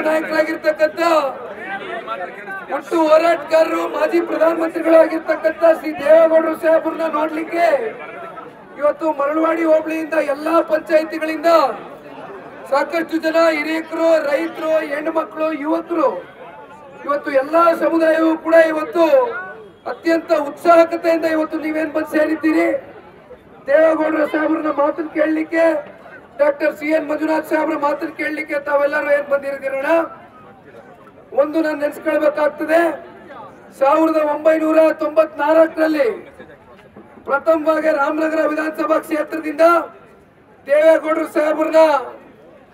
ನಾಯಕರಾಗಿರ್ತಕ್ಕಂಥ ಒಟ್ಟು ಹೋರಾಟಗಾರರು ಮಾಜಿ ಪ್ರಧಾನಮಂತ್ರಿಗಳು ಆಗಿರ್ತಕ್ಕಂಥ ಶ್ರೀ ದೇವೇಗೌಡರು ಸಾಹೇಬ್ರನ್ನ ನೋಡ್ಲಿಕ್ಕೆ ಇವತ್ತು ಮರಳವಾಡಿ ಹೋಬಳಿಯಿಂದ ಎಲ್ಲಾ ಪಂಚಾಯಿತಿಗಳಿಂದ ಸಾಕಷ್ಟು ಜನ ಹಿರಿಯಕರು, ರೈತರು, ಹೆಣ್ಣು ಮಕ್ಕಳು, ಯುವಕರು, ಇವತ್ತು ಎಲ್ಲಾ ಸಮುದಾಯವು ಕೂಡ ಇವತ್ತು ಅತ್ಯಂತ ಉತ್ಸಾಹಕತೆಯಿಂದ ಇವತ್ತು ನೀವೇನ್ ಬಂದು ಸೇರಿದ್ದೀರಿ. ದೇವೇಗೌಡರ ಸಾಹೇಬ್ರನ್ನ ಮಾತನ್ನು ಕೇಳಲಿಕ್ಕೆ, ಡಾಕ್ಟರ್ CN ಮಂಜುನಾಥ್ ಸಾಹೇಬ್ರ ಮಾತನ್ನು ಕೇಳಲಿಕ್ಕೆ ತಾವೆಲ್ಲರೂ ಏನ್ ಬಂದಿರಿದಿರೋಣ. ಒಂದು ನಾನು ನೆನೆಸ್ಕೊಳ್ಬೇಕಾಗ್ತದೆ, 1994ರಲ್ಲಿ ಪ್ರಥಮವಾಗಿ ರಾಮನಗರ ವಿಧಾನಸಭಾ ಕ್ಷೇತ್ರದಿಂದ ದೇವೇಗೌಡರು ಸಾಹೇಬ್ರನ್ನ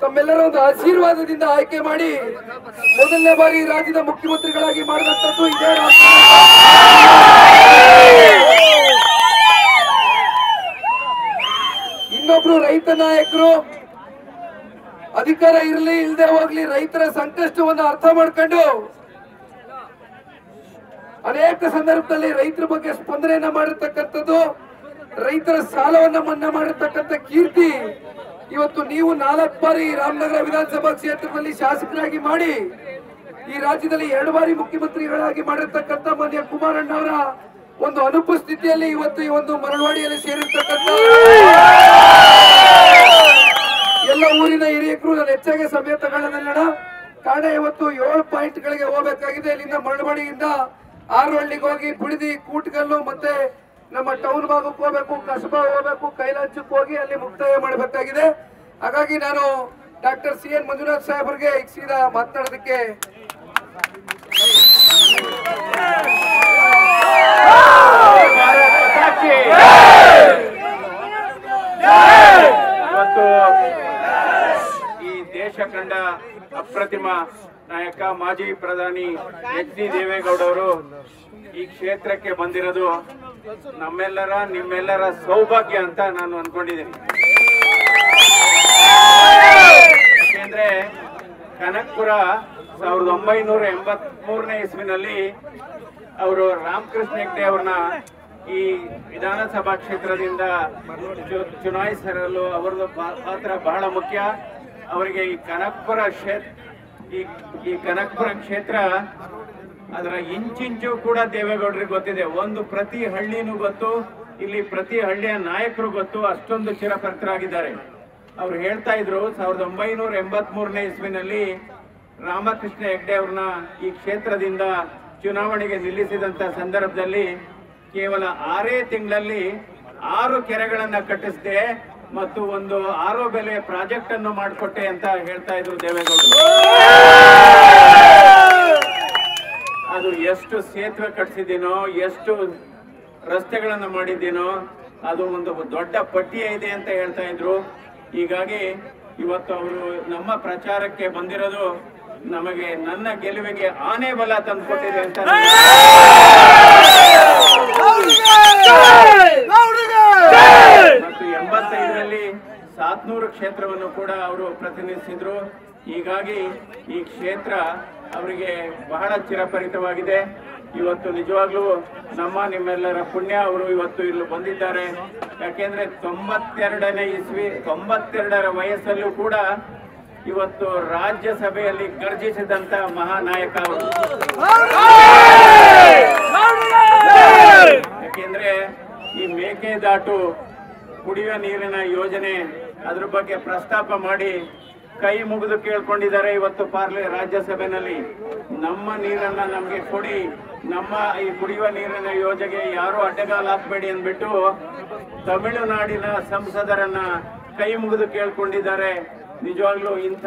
ತಮ್ಮೆಲ್ಲರ ಒಂದು ಆಶೀರ್ವಾದದಿಂದ ಆಯ್ಕೆ ಮಾಡಿ ಮೊದಲನೇ ಬಾರಿ ರಾಜ್ಯದ ಮುಖ್ಯಮಂತ್ರಿಗಳಾಗಿ ಮಾಡಿದಂಥದ್ದು ಇದೇ. ಇನ್ನೊಬ್ರು ರೈತ ನಾಯಕರು ಅಧಿಕಾರ ಇರಲಿ ಇಲ್ಲದೆ ಹೋಗ್ಲಿ ರೈತರ ಸಂಕಷ್ಟವನ್ನು ಅರ್ಥ ಮಾಡ್ಕೊಂಡು ಅನೇಕ ಸಂದರ್ಭದಲ್ಲಿ ರೈತರ ಬಗ್ಗೆ ಸ್ಪಂದನೆಯನ್ನ ಮಾಡಿರ್ತಕ್ಕಂಥದ್ದು, ರೈತರ ಸಾಲವನ್ನ ಮನ್ನಾ ಮಾಡಿರ್ತಕ್ಕಂಥ ಕೀರ್ತಿ ಇವತ್ತು ನೀವು 4 ಬಾರಿ ರಾಮನಗರ ವಿಧಾನಸಭಾ ಕ್ಷೇತ್ರದಲ್ಲಿ ಶಾಸಕರಾಗಿ ಮಾಡಿ ಈ ರಾಜ್ಯದಲ್ಲಿ 2 ಬಾರಿ ಮುಖ್ಯಮಂತ್ರಿಗಳಾಗಿ ಮಾಡಿರ್ತಕ್ಕಂಥ ಮಾನ್ಯ ಕುಮಾರಣ್ಣವರ ಒಂದು ಅನುಪಸ್ಥಿತಿಯಲ್ಲಿ ಇವತ್ತು ಈ ಒಂದು ಮರಳವಾಡಿಯಲ್ಲಿ ಸೇರಿರ್ತಕ್ಕಂಥ ಎಲ್ಲ ಊರಿನ ಹಿರಿಯಕರು ನಾನು ಹೆಚ್ಚಾಗಿ ಸಮಯ ತಗೊಳ್ಳೋದಿಲ್ಲ. ಕಾರಣ ಇವತ್ತು 7 ಪಾಯಿಂಟ್ಗಳಿಗೆ ಹೋಗಬೇಕಾಗಿದೆ. ಇಲ್ಲಿಂದ ಮರಳವಾಡಿಯಿಂದ ಆರೋಹಳ್ಳಿಗೆ ಹೋಗಿ ಬಿಡದಿ, ಕೂಟಗಲ್ಲು ಮತ್ತೆ ನಮ್ಮ ಟೌನ್ ಭಾಗಕ್ಕೆ ಹೋಗ್ಬೇಕು, ಕಸಬಾ ಹೋಗ್ಬೇಕು, ಕೈಲಾಂಚಕ್ಕೆ ಹೋಗಿ ಅಲ್ಲಿ ಮುಕ್ತಾಯ ಮಾಡಬೇಕಾಗಿದೆ. ಹಾಗಾಗಿ ನಾನು ಡಾಕ್ಟರ್ CN ಮಂಜುನಾಥ್ ಸಾಹೇಬ್ರಿಗೆ ಈಗ ಸೀದಾ ಮಾತನಾಡೋದಕ್ಕೆ ಇವತ್ತು ಈ ದೇಶ ಕಂಡ ಅಪ್ರತಿಮ ನಾಯಕ ಮಾಜಿ ಪ್ರಧಾನಿ HD ದೇವೇಗೌಡರು ಈ ಕ್ಷೇತ್ರಕ್ಕೆ ಬಂದಿರೋದು ನಿಮ್ಮೆಲ್ಲರ ಸೌಭಾಗ್ಯ ಅಂತ ನಾನು ಅನ್ಕೊಂಡಿದ್ದೀನಿ. ಯಾಕೆಂದ್ರೆ ಕನಕಪುರ 1983ನೇ ಇಸ್ವಿನಲ್ಲಿ ಅವರು ರಾಮಕೃಷ್ಣ ಹೆಗ್ಡೆ ಅವ್ರನ್ನ ಈ ವಿಧಾನಸಭಾ ಕ್ಷೇತ್ರದಿಂದ ಚುನಾಯಿಸಲು ಅವರದ್ದು ಪಾತ್ರ ಬಹಳ ಮುಖ್ಯ. ಅವರಿಗೆ ಈ ಕನಕಪುರ ಕ್ಷೇತ್ರ ಅದರ ಇಂಚಿಂಚು ಕೂಡ ದೇವೇಗೌಡರಿಗೆ ಗೊತ್ತಿದೆ. ಪ್ರತಿ ಹಳ್ಳಿನೂ ಗೊತ್ತು, ಇಲ್ಲಿ ಪ್ರತಿ ಹಳ್ಳಿಯ ನಾಯಕರು ಗೊತ್ತು, ಅಷ್ಟೊಂದು ಚಿರಪರಿಚಿತರಾಗಿದ್ದಾರೆ. ಅವ್ರು ಹೇಳ್ತಾ ಇದ್ರು 1983ನೇ ಇಸ್ವಿನಲ್ಲಿ ರಾಮಕೃಷ್ಣ ಹೆಗ್ಡೆ ಅವ್ರನ್ನ ಈ ಕ್ಷೇತ್ರದಿಂದ ಚುನಾವಣೆಗೆ ನಿಲ್ಲಿಸಿದಂತ ಸಂದರ್ಭದಲ್ಲಿ ಕೇವಲ 6 ತಿಂಗಳಲ್ಲಿ 6 ಕೆರೆಗಳನ್ನ ಕಟ್ಟಿಸಿದೆ ಮತ್ತು ಒಂದು ಆರೋಬೆಲೆ ಪ್ರಾಜೆಕ್ಟ್ ಅನ್ನು ಮಾಡಿಕೊಟ್ಟೆ ಅಂತ ಹೇಳ್ತಾ ಇದ್ರು ದೇವೇಗೌಡರು. ಅದು ಎಷ್ಟು ಸೇತುವೆ ಕಟ್ಟಿಸಿದ್ದೀನೋ, ಎಷ್ಟು ರಸ್ತೆಗಳನ್ನು ಮಾಡಿದ್ದೀನೋ ಅದು ಒಂದು ದೊಡ್ಡ ಪಟ್ಟಿಯೇ ಇದೆ ಅಂತ ಹೇಳ್ತಾ ಇದ್ರು. ಹೀಗಾಗಿ ಇವತ್ತು ಅವರು ನಮ್ಮ ಪ್ರಚಾರಕ್ಕೆ ಬಂದಿರೋದು ನಮಗೆ ನನ್ನ ಗೆಲುವಿಗೆ ಆನೆ ಬಲ ತಂದುಕೊಟ್ಟಿದೆ ಅಂತ. ಮತ್ತು 85ರಲ್ಲಿ 700 ಕ್ಷೇತ್ರವನ್ನು ಕೂಡ ಅವರು ಪ್ರತಿನಿಧಿಸಿದ್ರು. ಹೀಗಾಗಿ ಈ ಕ್ಷೇತ್ರ ಅವರಿಗೆ ಬಹಳ ಚಿರಪರಿಚಿತವಾಗಿದೆ. ಇವತ್ತು ನಿಜವಾಗ್ಲೂ ನಿಮ್ಮೆಲ್ಲರ ಪುಣ್ಯ ಅವರು ಇವತ್ತು ಇಲ್ಲಿ ಬಂದಿದ್ದಾರೆ. ಯಾಕೆಂದ್ರೆ 92ರ ವಯಸ್ಸಲ್ಲೂ ಕೂಡ ಇವತ್ತು ರಾಜ್ಯಸಭೆಯಲ್ಲಿ ಗರ್ಜಿಸಿದಂತ ಮಹಾನಾಯಕ ಅವರು. ಯಾಕೆಂದ್ರೆ ಈ ಮೇಕೆದಾಟು ಕುಡಿಯುವ ನೀರಿನ ಯೋಜನೆ ಅದ್ರ ಬಗ್ಗೆ ಪ್ರಸ್ತಾಪ ಮಾಡಿ ಕೈ ಮುಗಿದು ಕೇಳ್ಕೊಂಡಿದ್ದಾರೆ. ಇವತ್ತು ರಾಜ್ಯಸಭೆಯಲ್ಲಿ ನಮ್ಮ ನೀರನ್ನ ನಮ್ಗೆ ಕೊಡಿ, ನಮ್ಮ ಈ ಕುಡಿಯುವ ನೀರಿನ ಯೋಜನೆಗೆ ಯಾರು ಅಡ್ಡಗಾಲು ಹಾಕಬೇಡಿ ಅಂದ್ಬಿಟ್ಟು ತಮಿಳುನಾಡಿನ ಸಂಸದರನ್ನ ಕೈ ಮುಗಿದು ಕೇಳ್ಕೊಂಡಿದ್ದಾರೆ. ನಿಜವಾಗ್ಲೂ ಇಂಥ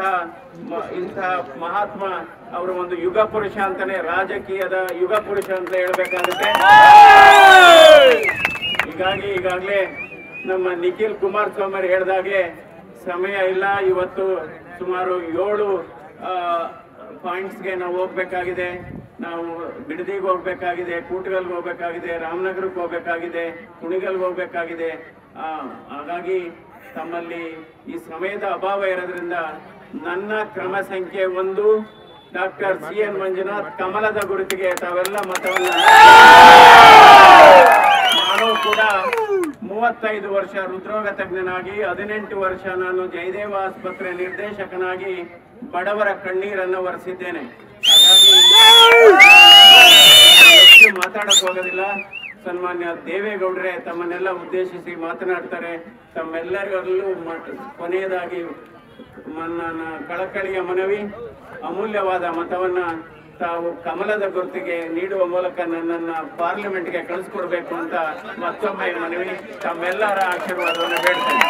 ಮಹಾತ್ಮ ಅವರು ಒಂದು ಯುಗ ಪುರುಷ ಅಂತಾನೆ, ರಾಜಕೀಯದ ಯುಗ ಪುರುಷ ಅಂತ ಹೇಳ್ಬೇಕಾಗುತ್ತೆ. ಈಗಾಗಲೇ ನಮ್ಮ ನಿಖಿಲ್ ಕುಮಾರಸ್ವಾಮಿ ಹೇಳಿದಾಗೆ ಸಮಯ ಇಲ್ಲ. ಇವತ್ತು ಸುಮಾರು 7 ಪಾಯಿಂಟ್ಸ್ಗೆ ನಾವು ಹೋಗ್ಬೇಕಾಗಿದೆ. ನಾವು ಬಿಡದಿಗೆ ಹೋಗ್ಬೇಕಾಗಿದೆ, ಕೂಟಗಲ್ಗೆ ಹೋಗ್ಬೇಕಾಗಿದೆ, ರಾಮನಗರಕ್ಕೆ ಹೋಗ್ಬೇಕಾಗಿದೆ, ಕುಣಿಗಲ್ಗೆ ಹೋಗ್ಬೇಕಾಗಿದೆ. ಹಾಗಾಗಿ ತಮ್ಮಲ್ಲಿ ಈ ಸಮಯದ ಅಭಾವ ಇರೋದ್ರಿಂದ ನನ್ನ ಕ್ರಮ ಸಂಖ್ಯೆ 1 ಡಾಕ್ಟರ್ CN ಮಂಜುನಾಥ್ ಕಮಲದ ಗುರುತಿಗೆ ತಾವೆಲ್ಲ ಮತವನ್ನ. ನಾನು ಕೂಡ 35 ವರ್ಷ ಹೃದ್ರೋಗ ತಜ್ಞನಾಗಿ, 18 ವರ್ಷ ನಾನು ಜಯದೇವ ಆಸ್ಪತ್ರೆ ನಿರ್ದೇಶಕನಾಗಿ ಬಡವರ ಕಣ್ಣೀರನ್ನು ಒರೆಸಿದ್ದೇನೆ. ಹಾಗಾಗಿ ಹೆಚ್ಚು ಮಾತಾಡಕ್ ಹೋಗೋದಿಲ್ಲ. ಸನ್ಮಾನ್ಯ ದೇವೇಗೌಡರೇ ತಮ್ಮನ್ನೆಲ್ಲ ಉದ್ದೇಶಿಸಿ ಮಾತನಾಡ್ತಾರೆ. ತಮ್ಮೆಲ್ಲರಿಗೂ ಕೊನೆಯದಾಗಿ ನನ್ನ ಕಳಕಳಿಯ ಮನವಿ, ಅಮೂಲ್ಯವಾದ ಮತವನ್ನ ತಾವು ಕಮಲದ ಗುರುತಿಗೆ ನೀಡುವ ಮೂಲಕ ನನ್ನನ್ನು ಪಾರ್ಲಿಮೆಂಟ್ಗೆ ಕಳಿಸ್ಕೊಡ್ಬೇಕು ಅಂತ ಮತ್ತೊಮ್ಮೆ ಮನವಿ, ತಮ್ಮೆಲ್ಲರ ಆಶೀರ್ವಾದವನ್ನು ಬೇಡ್ತೇನೆ.